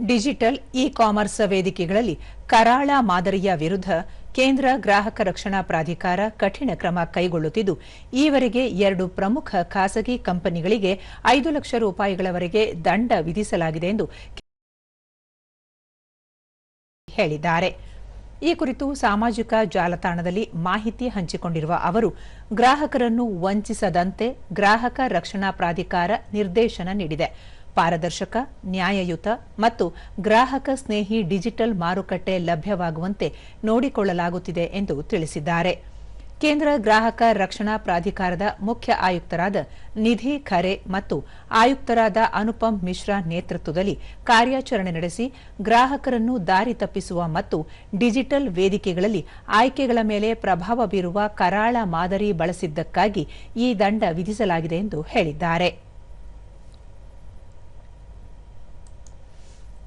Digital e-commerce ವೇದಿಕೆಗಳಲ್ಲಿ ಕರಾಳ ಮಾದರಿಯ ವಿರುದ್ಧ ಕೇಂದ್ರ ಗ್ರಾಹಕ ರಕ್ಷಣಾ ಪ್ರಾಧಿಕಾರ ಕಠಿಣ ಕ್ರಮ ಕೈಗೊಳ್ಳುತ್ತಿದ್ದು, ಈವರೆಗೆ 2 ಪ್ರಮುಖ ಖಾಸಗಿ ಕಂಪನಿಗಳಿಗೆ 5 ಲಕ್ಷ ರೂಪಾಯಿಗಳವರೆಗೆ ದಂಡ ವಿಧಿಸಲಾಗಿದೆ ಎಂದು ಹೇಳಿದ್ದಾರೆ. ಈ ಕುರಿತು ಸಾಮಾಜಿಕ ಜಾಲತಾಣದಲ್ಲಿ ಮಾಹಿತಿ ಹಂಚಿಕೊಂಡಿರುವ ಅವರು, ಗ್ರಾಹಕರನ್ನು ವಂಚಿಸದಂತೆ ಗ್ರಾಹಕ ರಕ್ಷಣಾ ಪ್ರಾಧಿಕಾರ ನಿರ್ದೇಶನ ನೀಡಿದೆ. ಪಾರದರ್ಶಕ, ನ್ಯಾಯಯುತ ಮತ್ತು ಗ್ರಾಹಕ ಸ್ನೇಹಿ ಡಿಜಿಟಲ್ ಮಾರುಕಟ್ಟೆ ಲಭ್ಯವಾಗುವಂತೆ ನೋಡಿಕೊಳ್ಳಲಾಗುತ್ತಿದೆ ಎಂದು ತಿಳಿಸಿದ್ದಾರೆ. ಕೇಂದ್ರ ಗ್ರಾಹಕ ರಕ್ಷಣಾ ಪ್ರಾಧಿಕಾರದ ಮುಖ್ಯ ಆಯುಕ್ತರಾದ ನಿಧಿ ಖರೆ ಮತ್ತು ಆಯುಕ್ತರಾದ ಅನುಪಮ್ ಮಿಶ್ರಾ ನೇತೃತ್ವದಲ್ಲಿ ಕಾರ್ಯಾಚರಣೆ ನಡೆಸಿ ಗ್ರಾಹಕರನ್ನು ದಾರಿ ತಪ್ಪಿಸುವ ಮತ್ತು ಡಿಜಿಟಲ್ ವೇದಿಕೆಗಳಲ್ಲಿ ಆಯ್ಕೆಗಳ ಮೇಲೆ ಪ್ರಭಾವ ಬೀರುವ ಕರಾಳ ಮಾದರಿ ಬಳಸಿದ್ದಕ್ಕಾಗಿ ಈ ದಂಡ ವಿಧಿಸಲಾಗಿದೆ ಎಂದು ಹೇಳಿದ್ದಾರೆ.